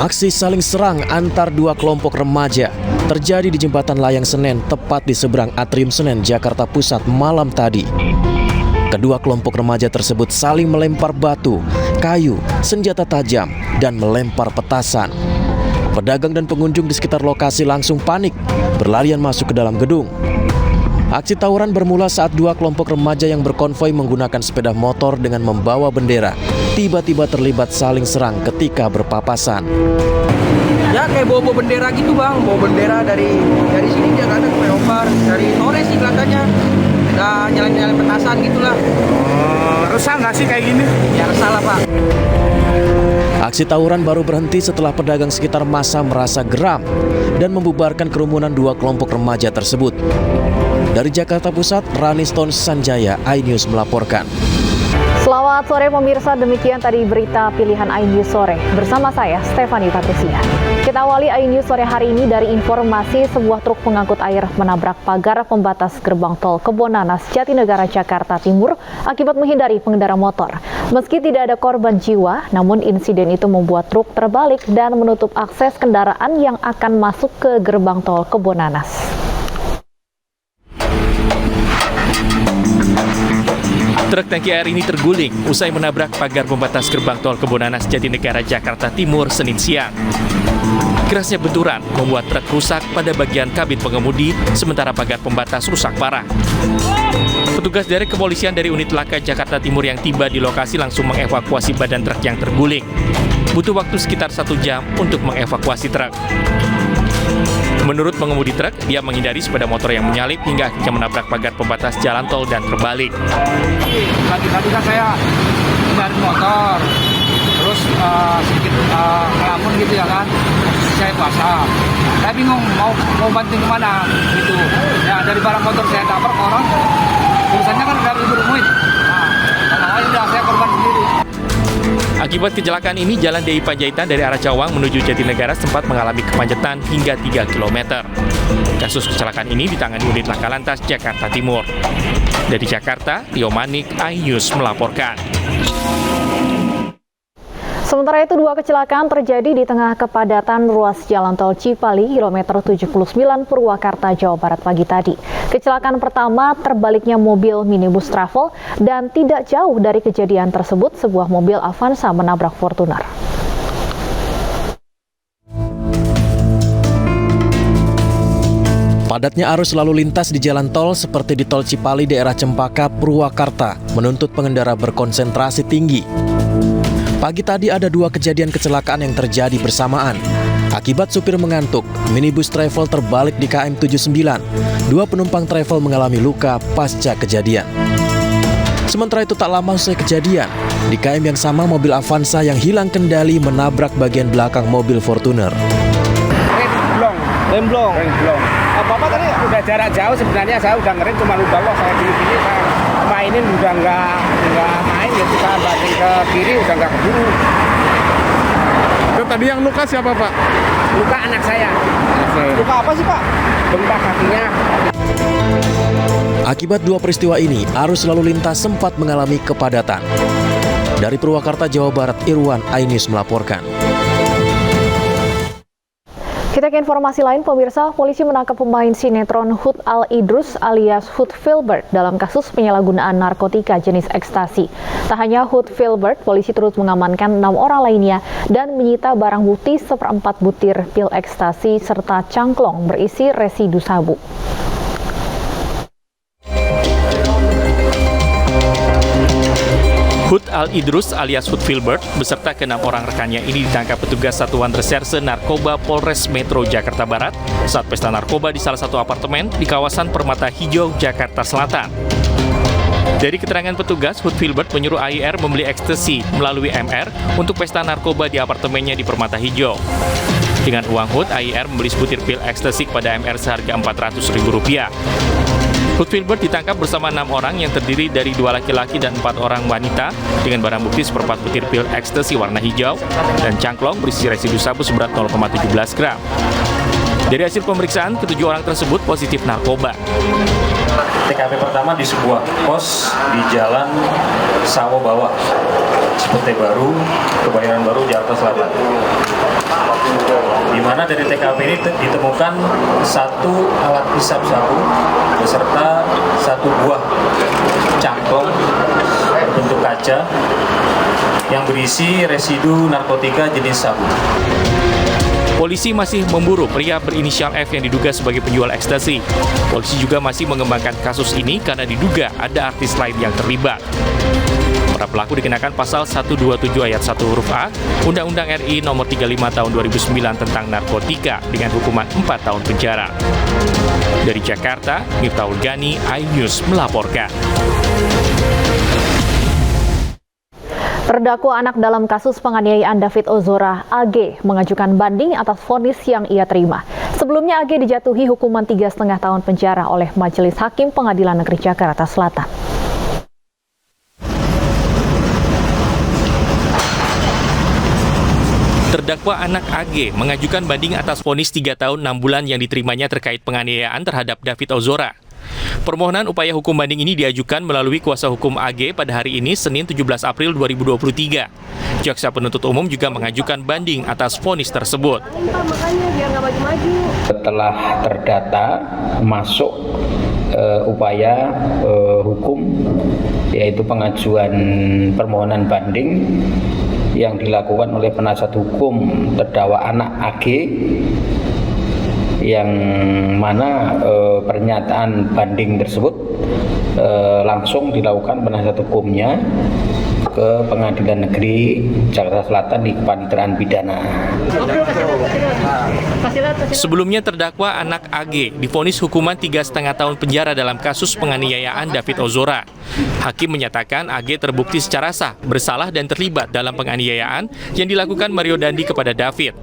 Aksi saling serang antar dua kelompok remaja terjadi di Jembatan Layang Senen, tepat di seberang Atrium Senen, Jakarta Pusat malam tadi. Kedua kelompok remaja tersebut saling melempar batu, kayu, senjata tajam, dan melempar petasan. Pedagang dan pengunjung di sekitar lokasi langsung panik, berlarian masuk ke dalam gedung. Aksi tawuran bermula saat dua kelompok remaja yang berkonvoi menggunakan sepeda motor dengan membawa bendera tiba-tiba terlibat saling serang ketika berpapasan. Ya kayak bawa bendera gitu bang, bawa bendera dari sini dia kadang melempar, dari sore sih kelihatannya. Udah nyalain petasan gitulah. Resah nggak sih kayak gini? Ya resah lah pak. Aksi tawuran baru berhenti setelah pedagang sekitar masa merasa geram dan membubarkan kerumunan dua kelompok remaja tersebut. Dari Jakarta Pusat, Raniston Sanjaya, iNews melaporkan. Selamat sore pemirsa, demikian tadi berita pilihan iNews sore. Bersama saya, Stefani Patricia. Kita awali iNews sore hari ini dari informasi sebuah truk pengangkut air menabrak pagar pembatas gerbang tol Kebonanas, Jatinegara, Jakarta Timur akibat menghindari pengendara motor. Meski tidak ada korban jiwa, namun insiden itu membuat truk terbalik dan menutup akses kendaraan yang akan masuk ke gerbang tol Kebonanas. Truk tangki air ini terguling usai menabrak pagar pembatas gerbang tol Kebonanas, Jatinegara, Jakarta Timur, Senin siang. Kerasnya benturan membuat truk rusak pada bagian kabin pengemudi, sementara pagar pembatas rusak parah. Petugas dari kepolisian dari unit laka Jakarta Timur yang tiba di lokasi langsung mengevakuasi badan truk yang terguling. Butuh waktu sekitar 1 jam untuk mengevakuasi truk. Menurut pengemudi truk, dia menghindari sepeda motor yang menyalip hingga akhirnya menabrak pagar pembatas jalan tol dan terbalik. Tadi kan saya hindari motor, terus sedikit ngelamun gitu ya kan, saya puasa. Saya bingung mau banting kemana gitu. Ya dari barang motor saya tabrak orang, urusannya kan udah berumuin. Nah, udah saya korban sendiri. Akibat kecelakaan ini, jalan DI Panjaitan dari arah Cawang menuju Jatinegara sempat mengalami kemacetan hingga 3 km. Kasus kecelakaan ini ditangani unit Laka Lantas Jakarta Timur. Dari Jakarta, Tio Manik, iNews melaporkan. Sementara itu, dua kecelakaan terjadi di tengah kepadatan ruas jalan tol Cipali, kilometer 79 Purwakarta, Jawa Barat pagi tadi. Kecelakaan pertama terbaliknya mobil minibus travel dan tidak jauh dari kejadian tersebut, sebuah mobil Avanza menabrak Fortuner. Padatnya arus lalu lintas di jalan tol seperti di tol Cipali daerah Cempaka, Purwakarta menuntut pengendara berkonsentrasi tinggi. Pagi tadi ada dua kejadian kecelakaan yang terjadi bersamaan. Akibat supir mengantuk, minibus travel terbalik di KM 79. Dua penumpang travel mengalami luka pasca kejadian. Sementara itu tak lama usai kejadian, di KM yang sama mobil Avanza yang hilang kendali menabrak bagian belakang mobil Fortuner. Remblong. Bapak tadi udah jarak jauh sebenarnya, saya udah ngerem, cuma lupa loh saya gini-gini saya mainin udah nggak main, jadi saya banting ke kiri udah nggak keburu. Itu tadi yang luka siapa Pak? Luka anak saya. Luka apa sih pak? Bengkak kakinya. Akibat dua peristiwa ini, arus lalu lintas sempat mengalami kepadatan. Dari Purwakarta, Jawa Barat, Irwan, iNews melaporkan. Kita ke informasi lain, pemirsa. Polisi menangkap pemain sinetron Hud Al Idrus alias Hud Filbert dalam kasus penyalahgunaan narkotika jenis ekstasi. Tak hanya Hud Filbert, polisi terus mengamankan 6 orang lainnya dan menyita barang bukti 1/4 butir pil ekstasi serta cangklong berisi residu sabu. Hud Al Idrus alias Hud Filbert beserta ke-6 orang rekannya ini ditangkap petugas Satuan Reserse Narkoba Polres Metro Jakarta Barat saat pesta narkoba di salah satu apartemen di kawasan Permata Hijau, Jakarta Selatan. Dari keterangan petugas, Hud Filbert menyuruh AIR membeli ekstasi melalui MR untuk pesta narkoba di apartemennya di Permata Hijau. Dengan uang Hud, AIR membeli sebutir pil ekstasi kepada MR seharga Rp400.000. Hud Filbert ditangkap bersama 6 orang yang terdiri dari 2 laki-laki dan 4 orang wanita dengan barang bukti 1/4 butir pil ekstasi warna hijau dan cangklong berisi residu sabu seberat 0,17 gram. Dari hasil pemeriksaan, ke-7 orang tersebut positif narkoba. TKP pertama di sebuah pos di Jalan Sawo Bawah, Cipete Baru, Kebayoran Baru, Jakarta Selatan. Di mana dari TKP ini ditemukan satu alat hisap sabu beserta satu buah cangkong bentuk kaca yang berisi residu narkotika jenis sabu. Polisi masih memburu pria berinisial F yang diduga sebagai penjual ekstasi. Polisi juga masih mengembangkan kasus ini karena diduga ada artis lain yang terlibat. Para pelaku dikenakan pasal 127 ayat 1 huruf A, Undang-Undang RI nomor 35 tahun 2009 tentang narkotika dengan hukuman 4 tahun penjara. Dari Jakarta, Miftahul Gani, iNews melaporkan. Terdakwa anak dalam kasus penganiayaan David Ozora, AG, mengajukan banding atas vonis yang ia terima. Sebelumnya AG dijatuhi hukuman 3,5 tahun penjara oleh Majelis Hakim Pengadilan Negeri Jakarta Selatan. Terdakwa anak AG mengajukan banding atas vonis 3 tahun 6 bulan yang diterimanya terkait penganiayaan terhadap David Ozora. Permohonan upaya hukum banding ini diajukan melalui kuasa hukum AG pada hari ini, Senin 17 April 2023. Jaksa penuntut umum juga mengajukan banding atas vonis tersebut. Setelah terdata masuk upaya hukum, yaitu pengajuan permohonan banding yang dilakukan oleh penasihat hukum terdakwa anak AG, yang mana pernyataan banding tersebut langsung dilakukan penasihat hukumnya ke Pengadilan Negeri Jakarta Selatan di Kepaniteraan Pidana. Sebelumnya terdakwa anak AG divonis hukuman 3,5 tahun penjara dalam kasus penganiayaan David Ozora. Hakim menyatakan AG terbukti secara sah bersalah dan terlibat dalam penganiayaan yang dilakukan Mario Dandi kepada David.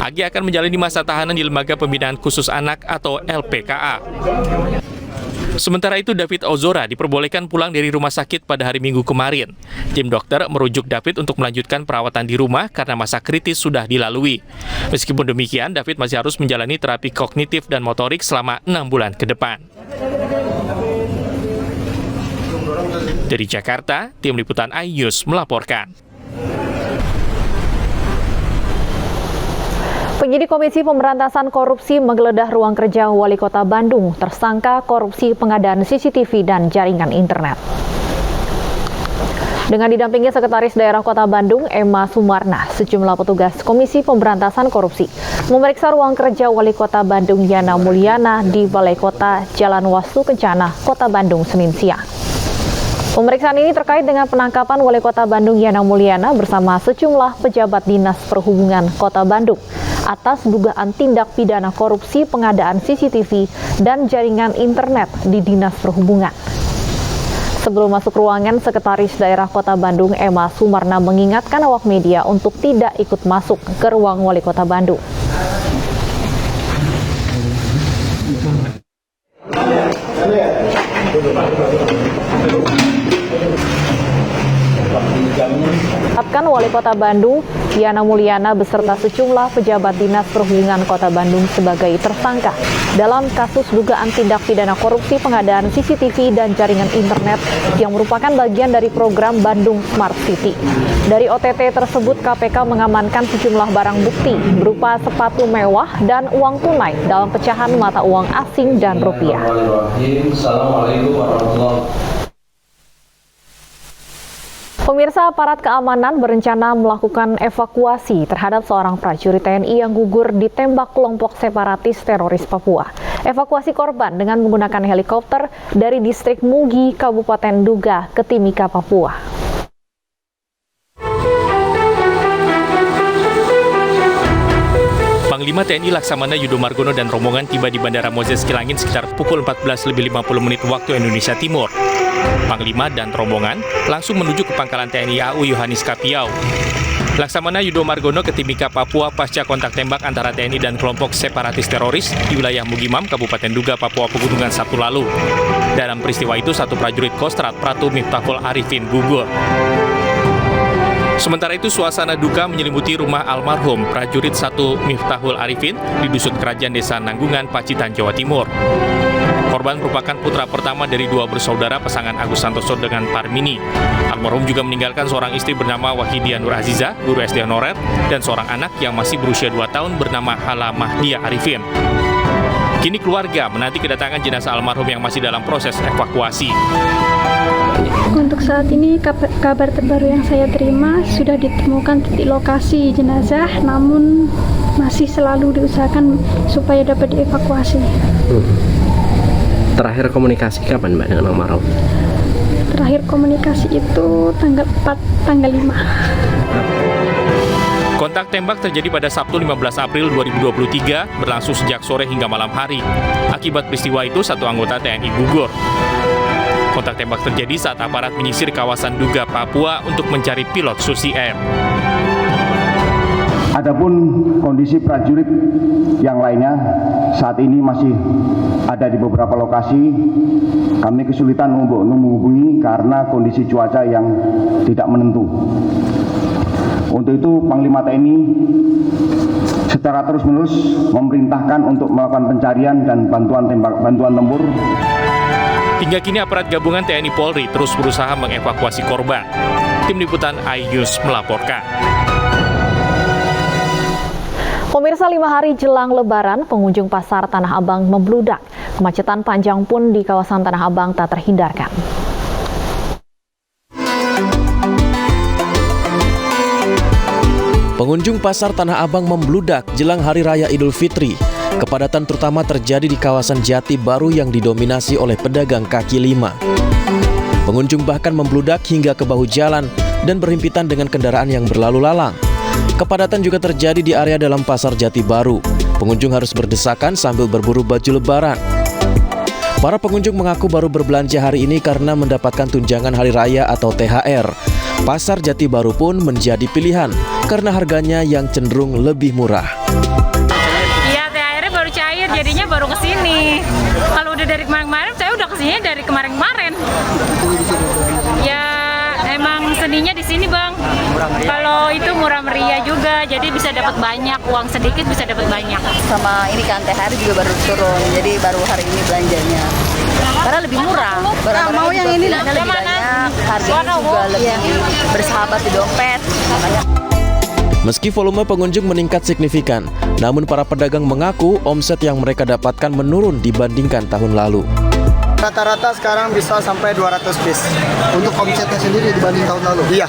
AG akan menjalani masa tahanan di Lembaga Pembinaan Khusus Anak atau LPKA. Sementara itu, David Ozora diperbolehkan pulang dari rumah sakit pada hari Minggu kemarin. Tim dokter merujuk David untuk melanjutkan perawatan di rumah karena masa kritis sudah dilalui. Meskipun demikian, David masih harus menjalani terapi kognitif dan motorik selama 6 bulan ke depan. Dari Jakarta, Tim Liputan iNews melaporkan. Penyidik Komisi Pemberantasan Korupsi menggeledah ruang kerja Wali Kota Bandung tersangka korupsi pengadaan CCTV dan jaringan internet. Dengan didampingi Sekretaris Daerah Kota Bandung, Emma Sumarna, sejumlah petugas Komisi Pemberantasan Korupsi memeriksa ruang kerja Wali Kota Bandung Yana Mulyana di Balai Kota Jalan Wastu Kencana, Kota Bandung, Senin siang. Pemeriksaan ini terkait dengan penangkapan Wali Kota Bandung Yana Mulyana bersama sejumlah pejabat Dinas Perhubungan Kota Bandung atas dugaan tindak pidana korupsi pengadaan CCTV dan jaringan internet di Dinas Perhubungan. Sebelum masuk ruangan, Sekretaris Daerah Kota Bandung Emma Sumarna mengingatkan awak media untuk tidak ikut masuk ke ruang Wali Kota Bandung. Menetapkan Wali Kota Bandung Yana Mulyana beserta sejumlah pejabat Dinas Perhubungan Kota Bandung sebagai tersangka dalam kasus dugaan tindak pidana korupsi pengadaan CCTV dan jaringan internet yang merupakan bagian dari program Bandung Smart City. Dari OTT tersebut, KPK mengamankan sejumlah barang bukti berupa sepatu mewah dan uang tunai dalam pecahan mata uang asing dan rupiah. Assalamualaikum warahmatullahi wabarakatuh. Pemirsa, aparat keamanan berencana melakukan evakuasi terhadap seorang prajurit TNI yang gugur ditembak kelompok separatis teroris Papua. Evakuasi korban dengan menggunakan helikopter dari distrik Mugi, Kabupaten Duga ke Timika, Papua. Panglima TNI Laksamana Yudo Margono dan rombongan tiba di Bandara Moses Kilangin sekitar pukul 14.50 waktu Indonesia Timur. Panglima dan rombongan langsung menuju ke pangkalan TNI AU Yohanis Kapiau. Laksamana Yudo Margono ke Timika, Papua pasca kontak tembak antara TNI dan kelompok separatis teroris di wilayah Mugimam, Kabupaten Duga, Papua Pegunungan Sabtu lalu. Dalam peristiwa itu, satu prajurit Kostrad Pratu Miftahul Arifin gugur. Sementara itu, suasana duka menyelimuti rumah almarhum prajurit 1 Miftahul Arifin di Dusun Kerajaan Desa Nanggungan, Pacitan, Jawa Timur. Korban merupakan putra pertama dari 2 bersaudara pasangan Agus Santoso dengan Parmini. Almarhum juga meninggalkan seorang istri bernama Wahidia Nur Aziza, guru SD honorer, dan seorang anak yang masih berusia 2 tahun bernama Hala Mahdia Arifin. Kini keluarga menanti kedatangan jenazah almarhum yang masih dalam proses evakuasi. Untuk saat ini kabar terbaru yang saya terima sudah ditemukan titik lokasi jenazah, namun masih selalu diusahakan supaya dapat dievakuasi. Terakhir komunikasi kapan Mbak dengan almarhum? Terakhir komunikasi itu tanggal 4, tanggal 5. Kontak tembak terjadi pada Sabtu 15 April 2023, berlangsung sejak sore hingga malam hari. Akibat peristiwa itu, 1 anggota TNI gugur. Kontak tembak terjadi saat aparat menyisir kawasan Duga, Papua untuk mencari pilot Susi Air. Adapun kondisi prajurit yang lainnya saat ini masih ada di beberapa lokasi. Kami kesulitan untuk menghubungi karena kondisi cuaca yang tidak menentu. Untuk itu Panglima TNI secara terus-menerus memerintahkan untuk melakukan pencarian dan bantuan tempur. Hingga kini aparat gabungan TNI Polri terus berusaha mengevakuasi korban. Tim Liputan iNews melaporkan. Pemirsa, 5 hari jelang Lebaran, pengunjung pasar Tanah Abang membludak. Kemacetan panjang pun di kawasan Tanah Abang tak terhindarkan. Pengunjung pasar Tanah Abang membludak jelang Hari Raya Idul Fitri. Kepadatan terutama terjadi di kawasan Jati Baru yang didominasi oleh pedagang kaki lima. Pengunjung bahkan membludak hingga ke bahu jalan dan berhimpitan dengan kendaraan yang berlalu lalang. Kepadatan juga terjadi di area dalam pasar Jati Baru. Pengunjung harus berdesakan sambil berburu baju lebaran. Para pengunjung mengaku baru berbelanja hari ini karena mendapatkan tunjangan hari raya atau THR. Pasar Jati Baru pun menjadi pilihan karena harganya yang cenderung lebih murah. Iya, THR-nya baru cair, jadinya baru kesini. Kalau udah dari kemarin-kemarin, saya udah kesini dari kemarin-kemarin. Ya, emang seninya di sini, Bang. Kalau itu murah meriah juga, jadi bisa dapat banyak, uang sedikit bisa dapat banyak. Sama ini kan THR juga baru turun, jadi baru hari ini belanjanya. Karena lebih murah. Mau yang ini lebih banyak, harganya juga lebih bersahabat di dompet. Meski volume pengunjung meningkat signifikan, namun para pedagang mengaku omset yang mereka dapatkan menurun dibandingkan tahun lalu. Rata-rata sekarang bisa sampai 200 piece. Untuk omsetnya sendiri dibanding tahun lalu? Iya.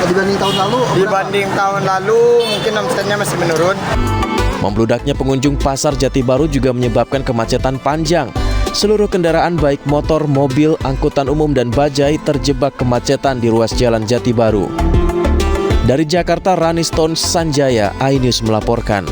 Dibanding tahun lalu? Dibanding tahun lalu mungkin omsetnya masih menurun. Membludaknya pengunjung pasar Jati Baru juga menyebabkan kemacetan panjang. Seluruh kendaraan baik motor, mobil, angkutan umum, dan bajai terjebak kemacetan di ruas jalan Jati Baru. Dari Jakarta, Rani Stone Sanjaya, iNews melaporkan.